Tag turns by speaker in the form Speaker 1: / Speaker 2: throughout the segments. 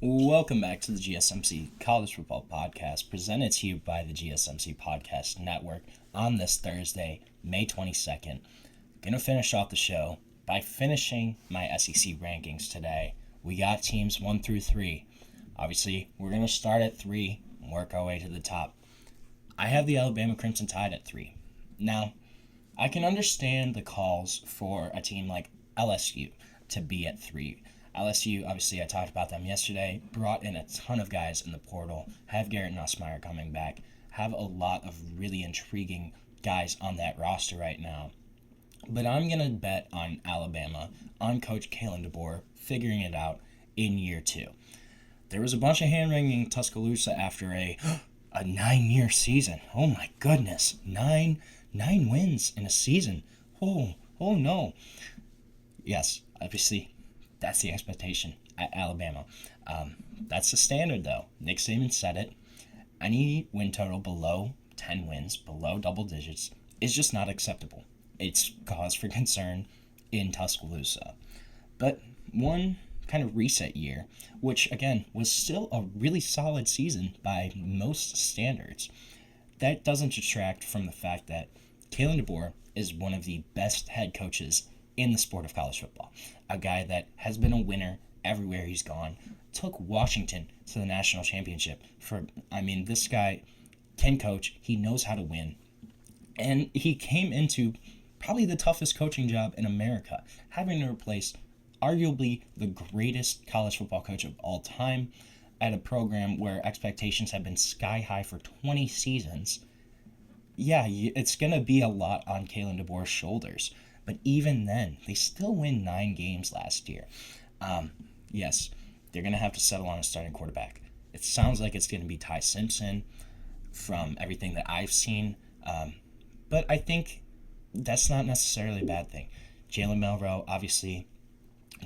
Speaker 1: Welcome back to the GSMC College Football Podcast, presented to you by the GSMC Podcast Network on this Thursday, May 22nd. Gonna finish off the show by finishing my SEC rankings today. We got teams 1 through 3. Obviously, we're gonna start at 3 and work our way to the top. I have the Alabama Crimson Tide at 3. Now, I can understand the calls for a team like LSU to be at 3. LSU, obviously, I talked about them yesterday, brought in a ton of guys in the portal, have Garrett Nussmeier coming back, have a lot of really intriguing guys on that roster right now. But I'm going to bet on Alabama, on Coach Kalen DeBoer, figuring it out in year 2. There was a bunch of hand-wringing in Tuscaloosa after a 9-year season. Oh my goodness, 9 wins in a season. Oh no. Yes, obviously, that's the expectation at Alabama. That's the standard, though. Nick Saban said it. Any win total below 10 wins, below double digits, is just not acceptable. It's cause for concern in Tuscaloosa. But one kind of reset year, which, again, was still a really solid season by most standards, that doesn't detract from the fact that Kalen DeBoer is one of the best head coaches in the sport of college football. A guy that has been a winner everywhere he's gone. Took Washington to the national championship. This guy can coach. He knows how to win. And he came into probably the toughest coaching job in America, having to replace arguably the greatest college football coach of all time at a program where expectations have been sky high for 20 seasons. Yeah, it's going to be a lot on Kalen DeBoer's shoulders. But even then, they still win 9 games last year. Yes, they're going to have to settle on a starting quarterback. It sounds like it's going to be Ty Simpson from everything that I've seen. But I think that's not necessarily a bad thing. Jalen Milroe, obviously,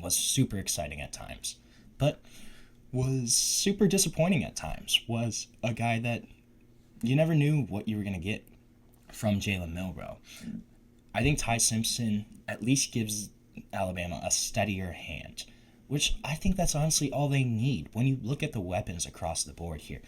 Speaker 1: was super exciting at times. But was super disappointing at times. Was a guy that you never knew what you were going to get from Jalen Milroe. I think Ty Simpson at least gives Alabama a steadier hand, which I think that's honestly all they need when you look at the weapons across the board here.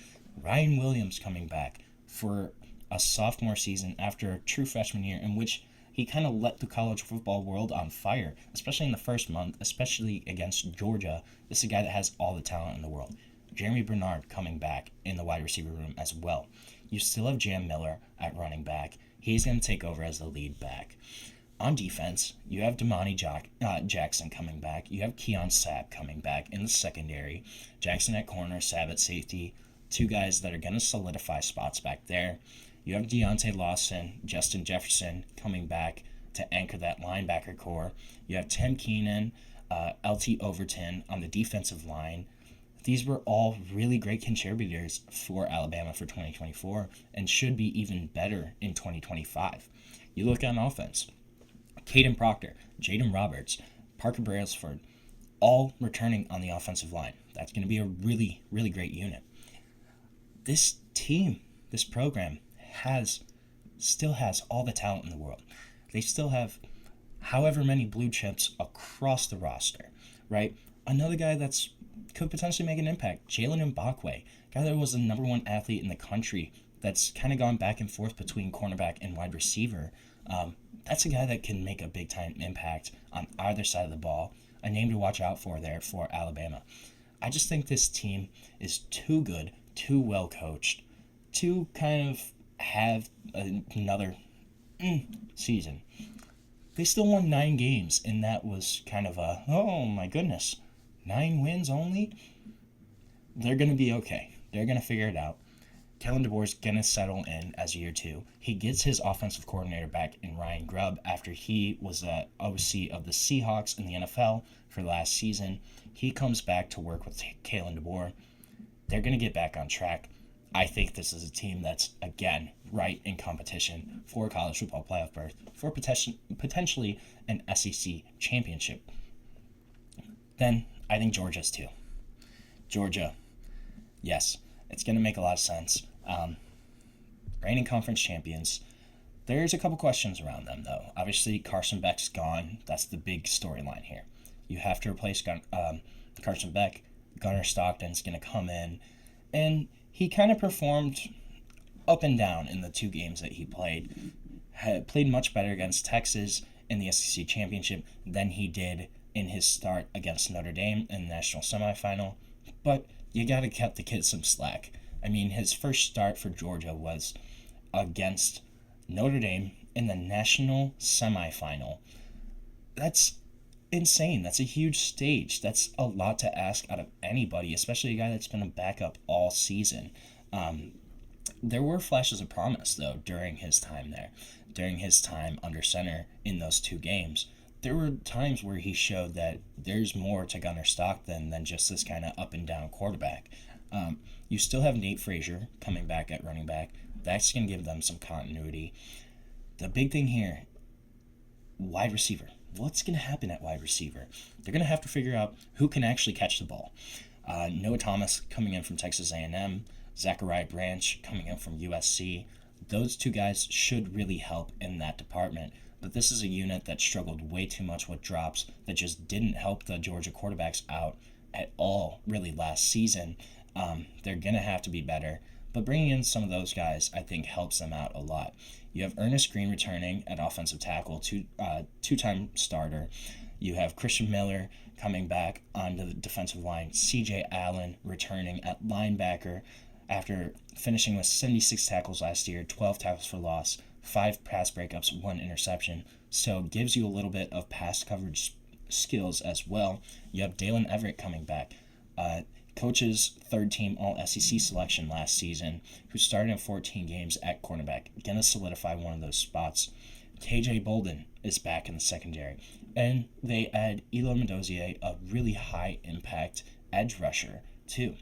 Speaker 1: Ryan Williams coming back for a sophomore season after a true freshman year in which he kind of let the college football world on fire, especially in the first month, especially against Georgia. This is a guy that has all the talent in the world. Jeremy Bernard coming back in the wide receiver room as well. You still have Jam Miller at running back. He's going to take over as the lead back. On defense, you have Damani Jackson coming back. You have Keon Sapp coming back in the secondary. Jackson at corner, Sapp at safety. 2 guys that are going to solidify spots back there. You have Deontay Lawson, Justin Jefferson coming back to anchor that linebacker core. You have Tim Keenan, LT Overton on the defensive line. These were all really great contributors for Alabama for 2024 and should be even better in 2025. You look on offense. Caden Proctor, Jaden Roberts, Parker Brailsford, all returning on the offensive line. That's going to be a really, really great unit. This team, this program, still has all the talent in the world. They still have however many blue chips across the roster, right? Another guy that's could potentially make an impact, Jalen Mbakwe, guy that was the number 1 athlete in the country that's kind of gone back and forth between cornerback and wide receiver. That's a guy that can make a big-time impact on either side of the ball, a name to watch out for there for Alabama. I just think this team is too good, too well coached, to kind of have another season. They still won 9 games, and that was kind of a, oh my goodness, 9 wins only? They're going to be okay. They're going to figure it out. Kalen DeBoer's going to settle in as year 2. He gets his offensive coordinator back in Ryan Grubb after he was the OC of the Seahawks in the NFL for last season. He comes back to work with Kalen DeBoer. They're going to get back on track. I think this is a team that's, again, right in competition for a college football playoff berth, for potentially an SEC championship. Then I think Georgia's too. Georgia, yes, it's going to make a lot of sense. Reigning conference champions. There's a couple questions around them, though. Obviously, Carson Beck's gone. That's the big storyline here. You have to replace Carson Beck. Gunnar Stockton's going to come in, and he kind of performed up and down in the 2 games that he played. Played much better against Texas in the SEC Championship than he did in his start against Notre Dame in the national semifinal. But you got to cut the kid some slack. I mean, his first start for Georgia was against Notre Dame in the national semifinal. That's insane. That's a huge stage. That's a lot to ask out of anybody, especially a guy that's been a backup all season. There were flashes of promise, though, during his time there. During his time under center in those 2 games, there were times where he showed that there's more to Gunnar Stockton than just this kind of up-and-down quarterback. You still have Nate Frazier coming back at running back. That's going to give them some continuity. The big thing here, wide receiver. What's going to happen at wide receiver? They're going to have to figure out who can actually catch the ball. Noah Thomas coming in from Texas A&M, Zachariah Branch coming in from USC. Those 2 guys should really help in that department. But this is a unit that struggled way too much with drops that just didn't help the Georgia quarterbacks out at all, really, last season. They're going to have to be better. But bringing in some of those guys, I think, helps them out a lot. You have Ernest Green returning at offensive tackle, 2-time starter. You have Christian Miller coming back onto the defensive line. C.J. Allen returning at linebacker after finishing with 76 tackles last year, 12 tackles for loss, 5 pass breakups, 1 interception. So it gives you a little bit of pass coverage skills as well. You have Dalen Everett coming back. Coach's 3rd-team All-SEC selection last season, who started in 14 games at cornerback, going to solidify one of those spots. KJ Bolden is back in the secondary. And they add Elo Mendozier, a really high-impact edge rusher, too,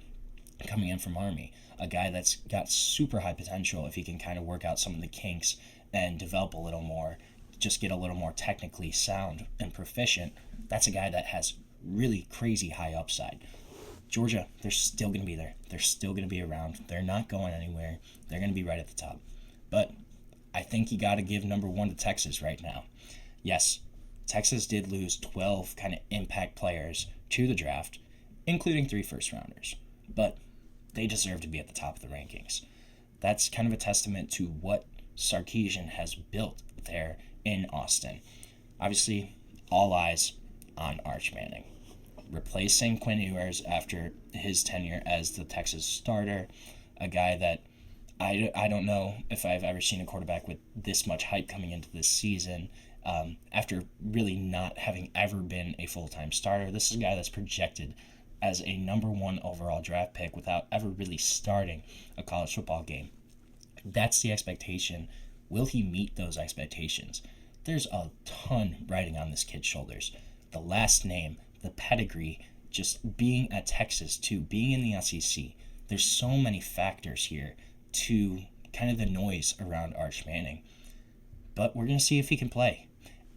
Speaker 1: coming in from Army. A guy that's got super high potential if he can kind of work out some of the kinks and develop a little more, just get a little more technically sound and proficient. That's a guy that has really crazy high upside. Georgia, they're still going to be there. They're still going to be around. They're not going anywhere. They're going to be right at the top. But I think you got to give number 1 to Texas right now. Yes, Texas did lose 12 kind of impact players to the draft, including 3 first-rounders. But they deserve to be at the top of the rankings. That's kind of a testament to what Sarkisian has built there in Austin. Obviously, all eyes on Arch Manning. Replacing Quinn Ewers after his tenure as the Texas starter, a guy that I don't know if I've ever seen a quarterback with this much hype coming into this season after really not having ever been a full-time starter. This is a guy that's projected as a number 1 overall draft pick without ever really starting a college football game. That's the expectation. Will he meet those expectations? There's a ton riding on this kid's shoulders. The last name, the pedigree, just being at Texas too, being in the SEC. There's so many factors here to kind of the noise around Arch Manning. But we're going to see if he can play.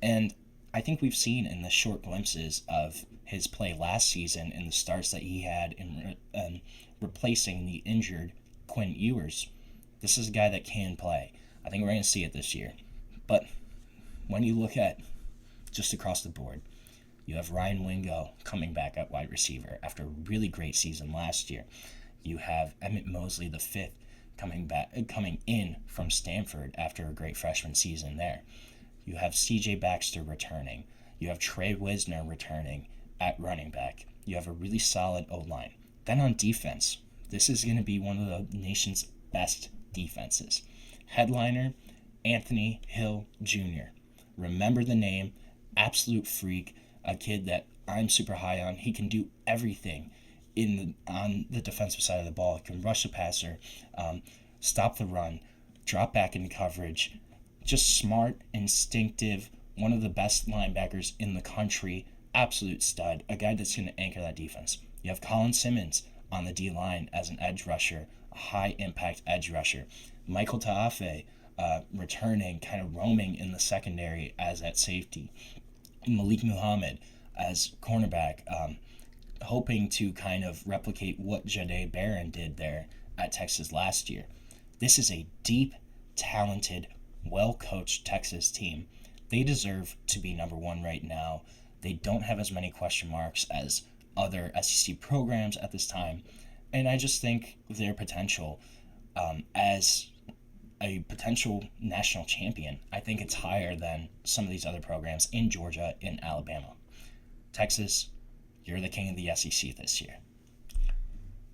Speaker 1: And I think we've seen in the short glimpses of his play last season and the starts that he had in replacing the injured Quinn Ewers, this is a guy that can play. I think we're going to see it this year. But when you look at just across the board, you have Ryan Wingo coming back at wide receiver after a really great season last year. You have Emmett Mosley, the 5th, coming in from Stanford after a great freshman season there. You have C.J. Baxter returning. You have Trey Wisner returning at running back. You have a really solid O-line. Then on defense, this is going to be one of the nation's best defenses. Headliner, Anthony Hill Jr. Remember the name, absolute freak, a kid that I'm super high on. He can do everything on the defensive side of the ball. He can rush the passer, stop the run, drop back into coverage. Just smart, instinctive, one of the best linebackers in the country, absolute stud, a guy that's going to anchor that defense. You have Colin Simmons on the D-line as an edge rusher, a high-impact edge rusher. Michael Ta'afe returning, kind of roaming in the secondary as at safety. Malik Muhammad as cornerback, hoping to kind of replicate what Jahdae Barron did there at Texas last year. This is a deep, talented, well-coached Texas team. They deserve to be number 1 right now. They don't have as many question marks as other SEC programs at this time. And I just think their potential as a potential national champion, I think it's higher than some of these other programs in Georgia and Alabama. Texas, you're the king of the SEC this year.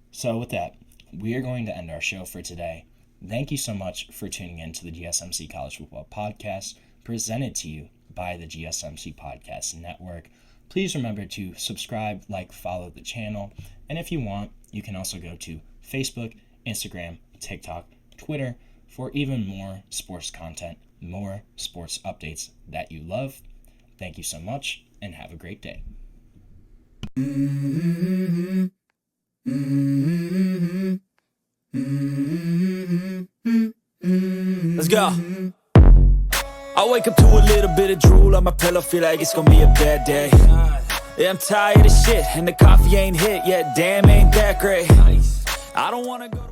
Speaker 1: So with that, we are going to end our show for today. Thank you so much for tuning in to the GSMC College Football Podcast, presented to you by the GSMC Podcast Network. Please remember to subscribe, like, follow the channel, and if you want, you can also go to Facebook, Instagram, TikTok, Twitter for even more sports content, more sports updates that you love. Thank you so much, and have a great day.
Speaker 2: Let's go. I wake up to a little bit of drool on my pillow, feel like it's gonna be a bad day. Yeah, I'm tired of shit, and the coffee ain't hit yet, damn, ain't that great. I don't wanna go to